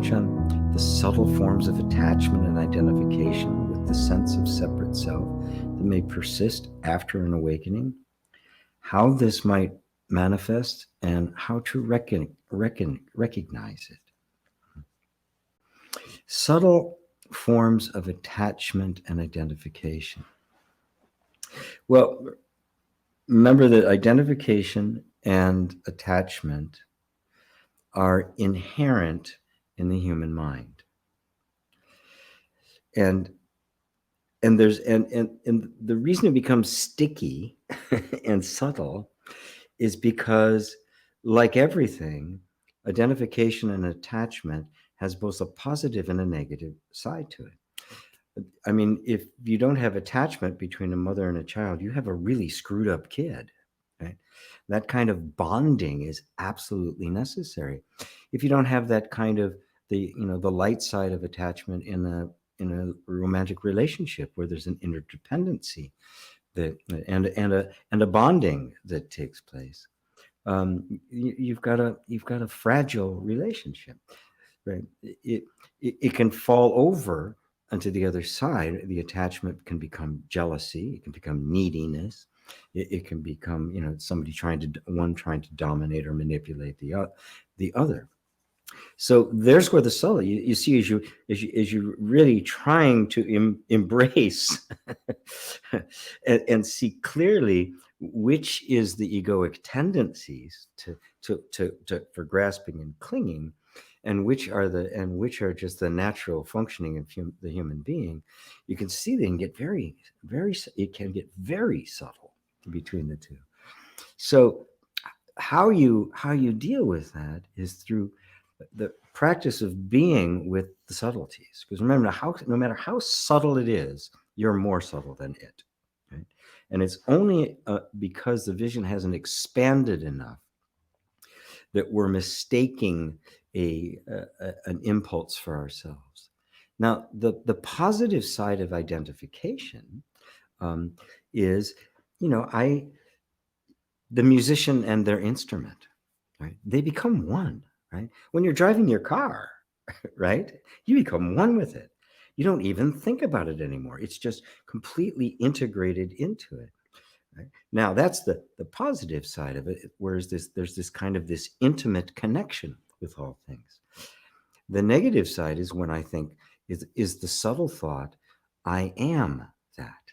touch on the subtle forms of attachment and identification with the sense of separate self that may persist after an awakening, how this might manifest, and how to recognize it. Subtle forms of attachment and identification. Well, remember that identification and attachment are inherent in the human mind. And the reason it becomes sticky and subtle is because, like everything, identification and attachment has both a positive and a negative side to it. I mean, if you don't have attachment between a mother and a child, you have a really screwed up kid, right? That kind of bonding is absolutely necessary. If you don't have that kind of the light side of attachment in a romantic relationship where there's an interdependency and a bonding that takes place, you've got a fragile relationship, right? It can fall over onto the other side. The attachment can become jealousy. It can become neediness. It can become somebody trying to dominate or manipulate the other. So there's where the subtle, you see, as you really trying to embrace and see clearly which is the egoic tendencies for grasping and clinging, and which are just the natural functioning of the human being. You can see they can get it can get very subtle between the two. So how you deal with that is through the practice of being with the subtleties. Because remember, no matter how subtle it is, you're more subtle than it. Right? And it's only because the vision hasn't expanded enough that we're mistaking an impulse for ourselves. Now, the positive side of identification is, the musician and their instrument, right? They become one. Right? When you're driving your car, right, you become one with it. You don't even think about it anymore. It's just completely integrated into it. Right? Now, that's the positive side of it, whereas there's this kind of this intimate connection with all things. The negative side is when I think is the subtle thought, I am that.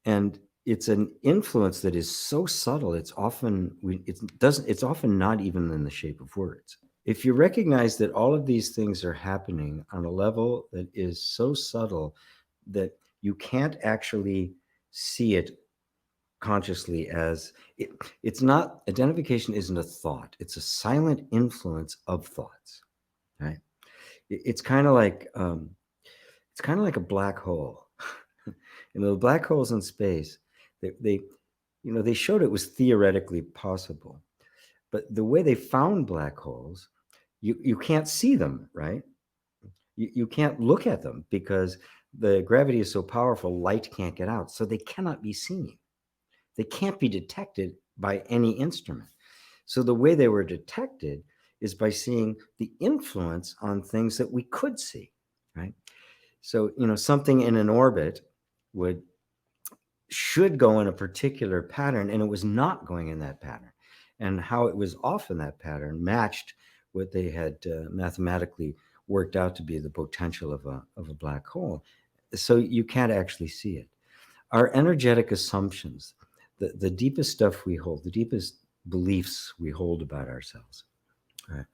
And it's an influence that is so subtle, it's often not even in the shape of words. If you recognize that all of these things are happening on a level that is so subtle that you can't actually see it consciously as it's not, identification isn't a thought, it's a silent influence of thoughts, right? It's kind of like a black hole. The black holes in space, they showed it was theoretically possible, but the way they found black holes, you can't see them, right? You can't look at them because the gravity is so powerful, light can't get out, so they cannot be seen. They can't be detected by any instrument. So the way they were detected is by seeing the influence on things that we could see, right? So, something in an orbit should go in a particular pattern, and it was not going in that pattern. And how it was off in that pattern matched what they had mathematically worked out to be the potential of a black hole. So you can't actually see it. Our energetic assumptions, the deepest stuff we hold, the deepest beliefs we hold about ourselves, right?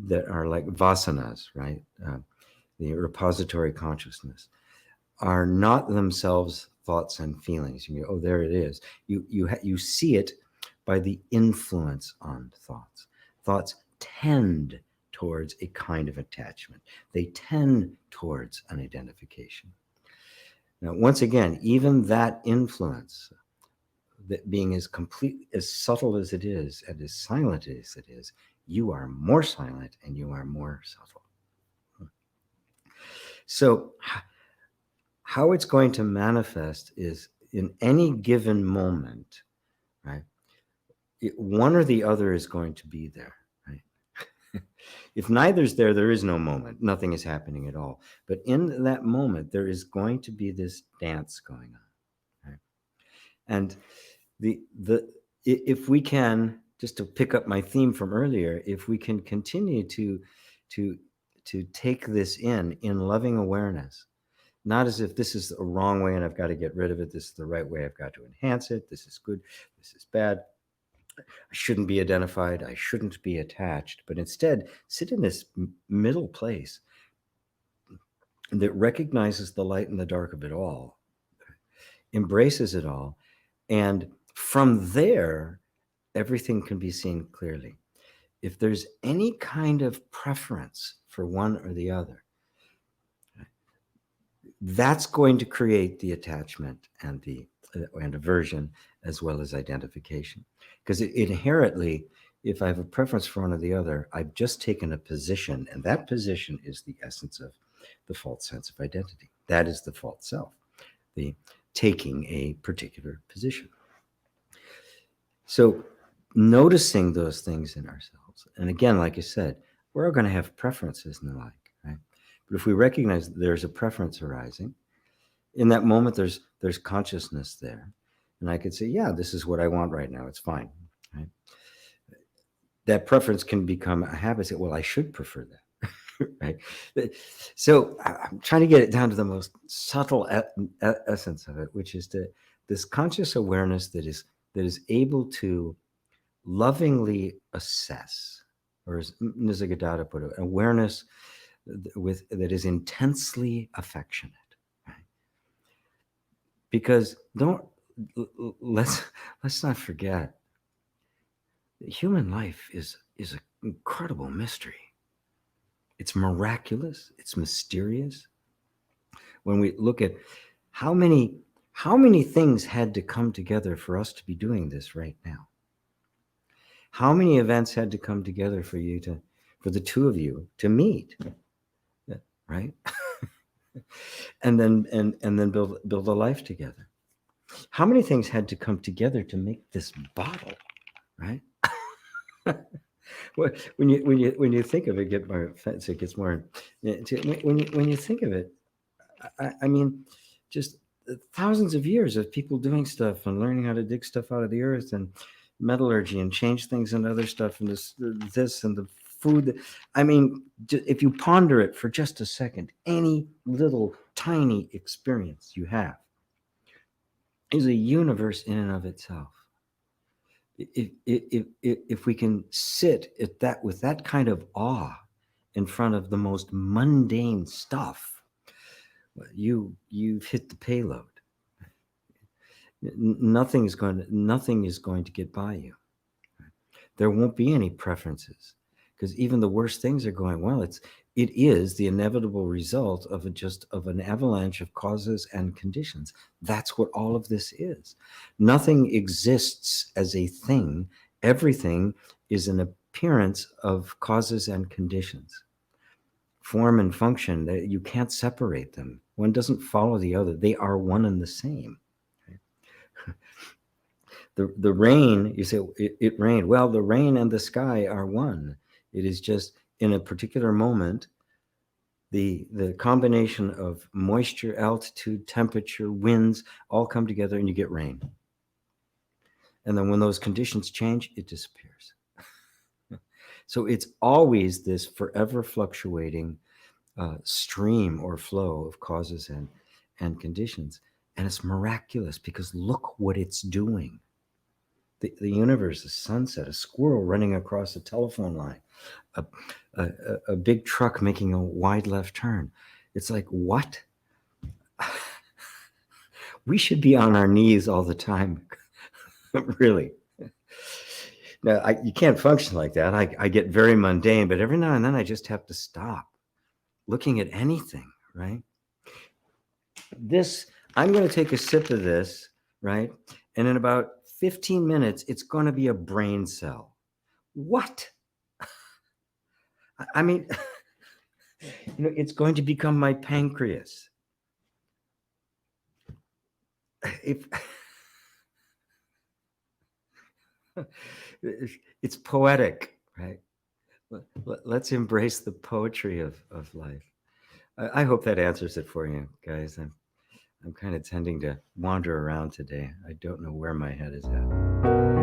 That are like vasanas, right? The repository consciousness, are not themselves thoughts and feelings. You go, oh, there it is. You see it by the influence on thoughts. Thoughts tend towards a kind of attachment. They tend towards an identification. Now, once again, even that influence, that being as subtle as it is and as silent as it is, you are more silent and you are more subtle. So how it's going to manifest is in any given moment, right? One or the other is going to be there, right? If neither's there, there is no moment. Nothing is happening at all. But in that moment, there is going to be this dance going on. Right? And if we can, just to pick up my theme from earlier, if we can continue to take this in loving awareness, not as if this is a wrong way and I've got to get rid of it, this is the right way, I've got to enhance it, this is good, this is bad, I shouldn't be identified, I shouldn't be attached, but instead sit in this middle place that recognizes the light and the dark of it all, embraces it all, and from there, everything can be seen clearly. If there's any kind of preference for one or the other, that's going to create the attachment and aversion, as well as identification. Because inherently, if I have a preference for one or the other, I've just taken a position, and that position is the essence of the false sense of identity. That is the false self, the taking a particular position. So noticing those things in ourselves, and again, like I said, we're all going to have preferences and the like, right? But if we recognize that there's a preference arising, in that moment, there's consciousness there. And I could say, yeah, this is what I want right now. It's fine, right? That preference can become a habit. Say, well, I should prefer that, right? So I'm trying to get it down to the most subtle essence of it, which is this conscious awareness that is able to lovingly assess, or as Nisargadatta put it, awareness that is intensely affectionate. Right? Because let's not forget, human life is an incredible mystery. It's miraculous. It's mysterious. When we look at how many things had to come together for us to be doing this right now. How many events had to come together for the two of you to meet, right? and then build a life together. How many things had to come together to make this bottle, right? when you think of it, it gets more. When you think of it, I mean, just thousands of years of people doing stuff and learning how to dig stuff out of the earth and metallurgy and change things and other stuff and this and the food. I mean, if you ponder it for just a second, any little tiny experience you have is a universe in and of itself. If we can sit at that with that kind of awe in front of the most mundane stuff, you've hit the payload. Nothing is going to get by you. There won't be any preferences, because even the worst things are going, well, it is the inevitable result of an avalanche of causes and conditions. That's what all of this is. Nothing exists as a thing. Everything is an appearance of causes and conditions. Form and function, you can't separate them. One doesn't follow the other. They are one and the same. The rain, you say, it rained. Well, the rain and the sky are one. It is just in a particular moment, the combination of moisture, altitude, temperature, winds all come together and you get rain. And then when those conditions change, it disappears. So it's always this forever fluctuating stream or flow of causes and conditions. And it's miraculous because look what it's doing. The universe, a sunset, a squirrel running across a telephone line, a big truck making a wide left turn. It's like, what? We should be on our knees all the time. Really. Now, you can't function like that. I get very mundane, but every now and then I just have to stop looking at anything, right? I'm going to take a sip of this, right? And in about 15 minutes, it's going to be a brain cell. What? I mean, it's going to become my pancreas. It's poetic, right? Let's embrace the poetry of life. I hope that answers it for you, guys. I'm kind of tending to wander around today. I don't know where my head is at.